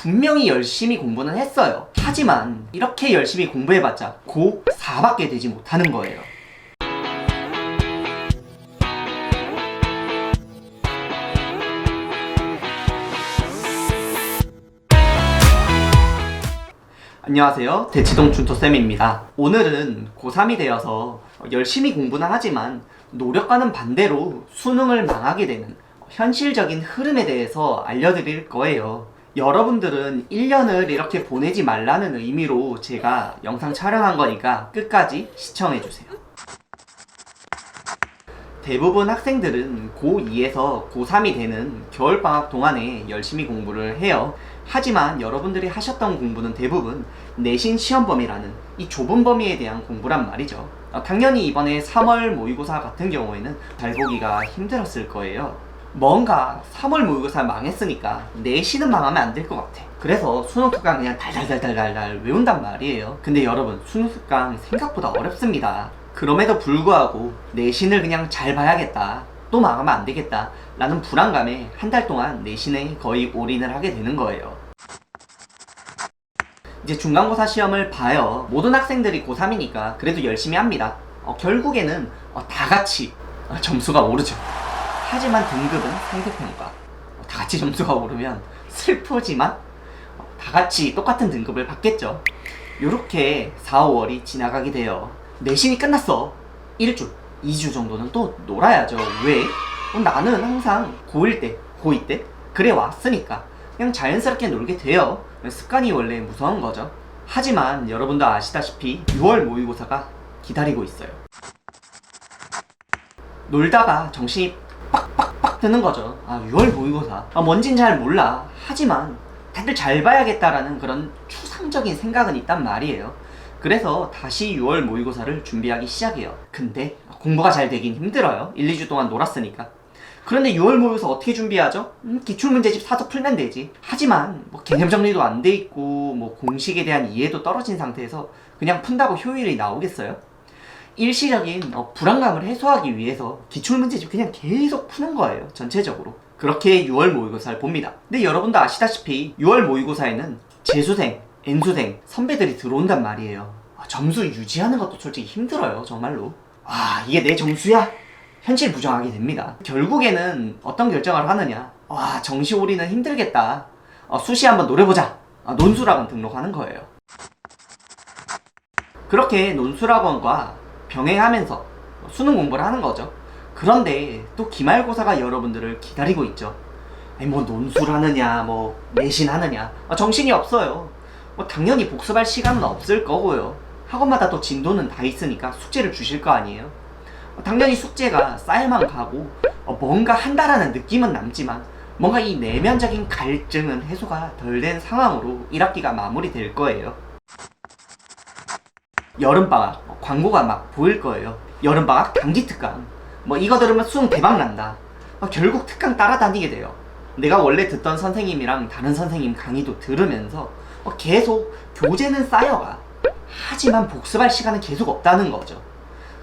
분명히 열심히 공부는 했어요. 하지만 이렇게 열심히 공부해봤자 고 4밖에 되지 못하는 거예요. 안녕하세요, 대치동 준토쌤입니다. 오늘은 고3이 되어서 열심히 공부는 하지만 노력과는 반대로 수능을 망하게 되는 현실적인 흐름에 대해서 알려드릴 거예요. 여러분들은 1년을 이렇게 보내지 말라는 의미로 제가 영상 촬영한 거니까 끝까지 시청해주세요. 대부분 학생들은 고2에서 고3이 되는 겨울방학 동안에 열심히 공부를 해요. 하지만 여러분들이 하셨던 공부는 대부분 내신 시험 범위라는 이 좁은 범위에 대한 공부란 말이죠. 당연히 이번에 3월 모의고사 같은 경우에는 잘 보기가 힘들었을 거예요. 뭔가 3월 모의고사 망했으니까 내신은 망하면 안 될 것 같아. 그래서 수능 특강 그냥 달달달달달 외운단 말이에요. 근데 여러분, 수능 특강 생각보다 어렵습니다. 그럼에도 불구하고 내신을 그냥 잘 봐야겠다, 또 망하면 안 되겠다 라는 불안감에 한 달 동안 내신에 거의 올인을 하게 되는 거예요. 이제 중간고사 시험을 봐요. 모든 학생들이 고3이니까 그래도 열심히 합니다. 결국에는 다 같이 점수가 오르죠. 하지만 등급은 상대평가. 다 같이 점수가 오르면 슬프지만 다 같이 똑같은 등급을 받겠죠. 요렇게 4, 5월이 지나가게 돼요. 내신이 끝났어. 1주, 2주 정도는 또 놀아야죠. 왜? 나는 항상 고1 때, 고2 때 그래 왔으니까 그냥 자연스럽게 놀게 돼요. 습관이 원래 무서운 거죠. 하지만 여러분도 아시다시피 6월 모의고사가 기다리고 있어요. 놀다가 정신이 빡빡빡 드는 거죠. 6월 모의고사. 뭔진 잘 몰라. 하지만 다들 잘 봐야겠다라는 그런 추상적인 생각은 있단 말이에요. 그래서 다시 6월 모의고사를 준비하기 시작해요. 근데 공부가 잘 되긴 힘들어요. 1, 2주 동안 놀았으니까. 그런데 6월 모의고사 어떻게 준비하죠? 기출문제집 사서 풀면 되지. 하지만 개념 정리도 안 돼 있고 공식에 대한 이해도 떨어진 상태에서 그냥 푼다고 효율이 나오겠어요? 일시적인 불안감을 해소하기 위해서 기출문제집 그냥 계속 푸는 거예요. 전체적으로. 그렇게 6월 모의고사를 봅니다. 근데 여러분도 아시다시피 6월 모의고사에는 재수생, N수생, 선배들이 들어온단 말이에요. 점수 유지하는 것도 솔직히 힘들어요. 정말로. 이게 내 점수야? 현실 부정하게 됩니다. 결국에는 어떤 결정을 하느냐. 정시올인은 힘들겠다. 수시 한번 노려보자. 논술학원 등록하는 거예요. 그렇게 논술학원과 병행하면서 수능 공부를 하는 거죠. 그런데 또 기말고사가 여러분들을 기다리고 있죠. 논술 하느냐, 내신 하느냐. 정신이 없어요. 당연히 복습할 시간은 없을 거고요. 학원마다 또 진도는 다 있으니까 숙제를 주실 거 아니에요. 당연히 숙제가 쌓여만 가고 뭔가 한다라는 느낌은 남지만 뭔가 이 내면적인 갈증은 해소가 덜 된 상황으로 1학기가 마무리될 거예요. 여름방학, 광고가 막 보일 거예요. 여름방학 단기특강, 이거 들으면 수능 대박 난다. 결국 특강 따라다니게 돼요. 내가 원래 듣던 선생님이랑 다른 선생님 강의도 들으면서 계속 교재는 쌓여가. 하지만 복습할 시간은 계속 없다는 거죠.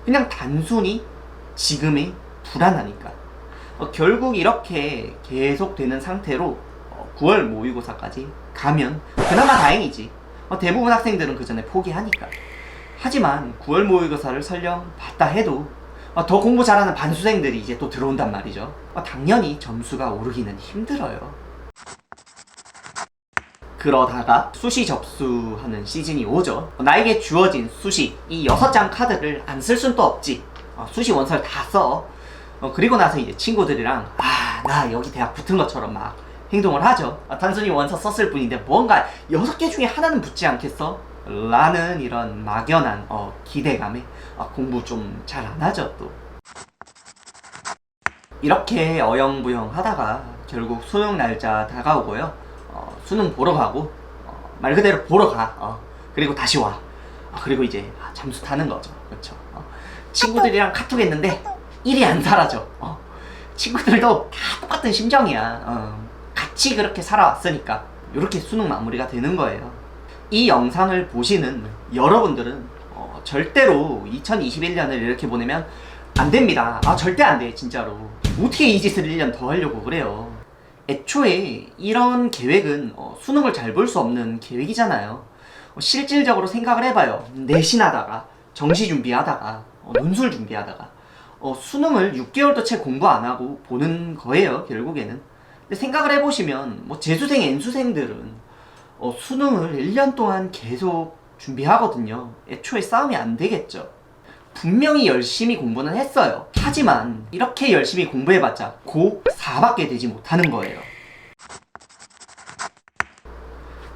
그냥 단순히 지금이 불안하니까. 결국 이렇게 계속되는 상태로 9월 모의고사까지 가면 그나마 다행이지. 대부분 학생들은 그 전에 포기하니까. 하지만 9월 모의고사를 설령 봤다 해도 더 공부 잘하는 반수생들이 이제 또 들어온단 말이죠. 당연히 점수가 오르기는 힘들어요. 그러다가 수시 접수하는 시즌이 오죠. 나에게 주어진 수시 이 6장 카드를 안 쓸 순 또 없지. 수시 원서를 다 써. 그리고 나서 이제 친구들이랑 나 여기 대학 붙은 것처럼 막 행동을 하죠. 단순히 원서 썼을 뿐인데 뭔가 6개 중에 하나는 붙지 않겠어? 라는 이런 막연한 기대감에 공부 좀 잘 안 하죠. 또 이렇게 어영부영 하다가 결국 수능 날짜 다가오고요. 수능 보러 가고 말 그대로 보러 가. 그리고 다시 와. 그리고 이제 잠수 타는 거죠. 그렇죠. 친구들이랑 카톡 했는데 일이 안 사라져. 친구들도 다 똑같은 심정이야. 같이 그렇게 살아왔으니까 이렇게 수능 마무리가 되는 거예요. 이 영상을 보시는 여러분들은 절대로 2021년을 이렇게 보내면 안 됩니다. 절대 안 돼. 진짜로. 어떻게 이 짓을 1년 더 하려고 그래요. 애초에 이런 계획은 수능을 잘 볼 수 없는 계획이잖아요. 실질적으로 생각을 해봐요. 내신하다가 정시 준비하다가 논술 준비하다가 수능을 6개월도 채 공부 안 하고 보는 거예요, 결국에는. 근데 생각을 해보시면 재수생, N수생들은 수능을 1년 동안 계속 준비하거든요. 애초에 싸움이 안 되겠죠. 분명히 열심히 공부는 했어요. 하지만 이렇게 열심히 공부해봤자 고4밖에 되지 못하는 거예요.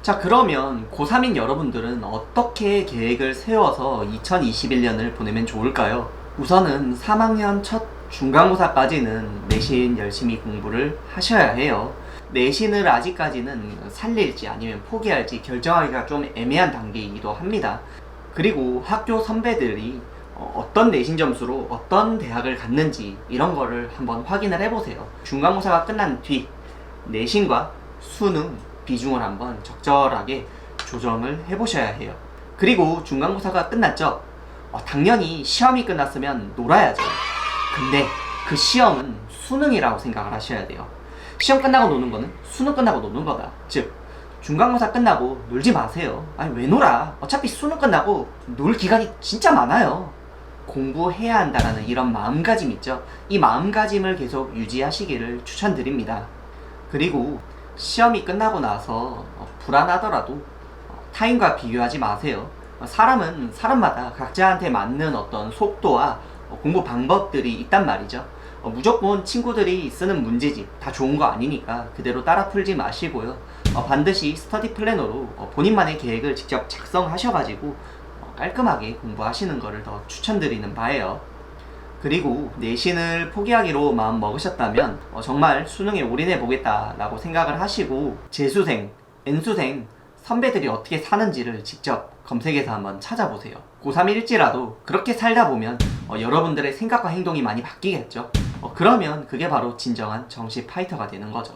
자, 그러면 고3인 여러분들은 어떻게 계획을 세워서 2021년을 보내면 좋을까요? 우선은 3학년 첫 중간고사까지는 내신 열심히 공부를 하셔야 해요. 내신을 아직까지는 살릴지 아니면 포기할지 결정하기가 좀 애매한 단계이기도 합니다. 그리고 학교 선배들이 어떤 내신 점수로 어떤 대학을 갔는지 이런 거를 한번 확인을 해보세요. 중간고사가 끝난 뒤 내신과 수능 비중을 한번 적절하게 조정을 해보셔야 해요. 그리고 중간고사가 끝났죠? 당연히 시험이 끝났으면 놀아야죠. 근데 그 시험은 수능이라고 생각을 하셔야 돼요. 시험 끝나고 노는 거는 수능 끝나고 노는 거다. 즉 중간고사 끝나고 놀지 마세요. 아니 왜 놀아? 어차피 수능 끝나고 놀 기간이 진짜 많아요. 공부해야 한다라는 이런 마음가짐 있죠? 이 마음가짐을 계속 유지하시기를 추천드립니다. 그리고 시험이 끝나고 나서 불안하더라도 타인과 비교하지 마세요. 사람은 사람마다 각자한테 맞는 어떤 속도와 공부 방법들이 있단 말이죠. 무조건 친구들이 쓰는 문제집 다 좋은 거 아니니까 그대로 따라 풀지 마시고요. 반드시 스터디 플래너로 본인만의 계획을 직접 작성하셔가지고 깔끔하게 공부하시는 것을 더 추천드리는 바예요. 그리고 내신을 포기하기로 마음 먹으셨다면 정말 수능에 올인해 보겠다라고 생각을 하시고 재수생, N수생 선배들이 어떻게 사는지를 직접 검색해서 한번 찾아보세요. 고3일지라도 그렇게 살다 보면 여러분들의 생각과 행동이 많이 바뀌겠죠. 그러면 그게 바로 진정한 정시 파이터가 되는 거죠.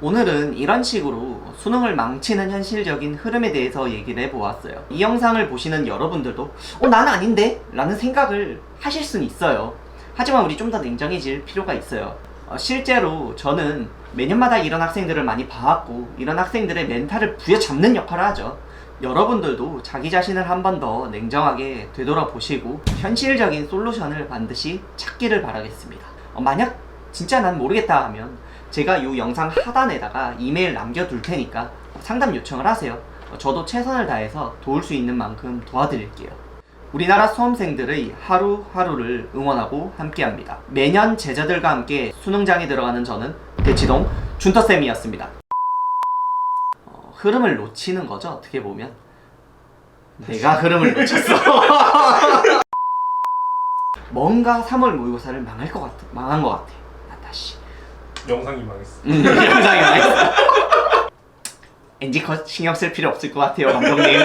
오늘은 이런 식으로 수능을 망치는 현실적인 흐름에 대해서 얘기를 해보았어요. 이 영상을 보시는 여러분들도 난 아닌데? 라는 생각을 하실 수는 있어요. 하지만 우리 좀 더 냉정해질 필요가 있어요. 실제로 저는 매년마다 이런 학생들을 많이 봐왔고 이런 학생들의 멘탈을 부여잡는 역할을 하죠. 여러분들도 자기 자신을 한 번 더 냉정하게 되돌아보시고 현실적인 솔루션을 반드시 찾기를 바라겠습니다. 만약 진짜 난 모르겠다 하면 제가 이 영상 하단에다가 이메일 남겨둘 테니까 상담 요청을 하세요. 저도 최선을 다해서 도울 수 있는 만큼 도와드릴게요. 우리나라 수험생들의 하루하루를 응원하고 함께합니다. 매년 제자들과 함께 수능장에 들어가는 저는 대치동 준터쌤이었습니다. 흐름을 놓치는 거죠, 어떻게 보면. 내가 흐름을 놓쳤어. 뭔가 3월 모의고사를 망한 것 같아. 나 다시. 영상이 망했어. 영상이 망했어. NG 컷 신경 쓸 필요 없을 것 같아요, 감독님.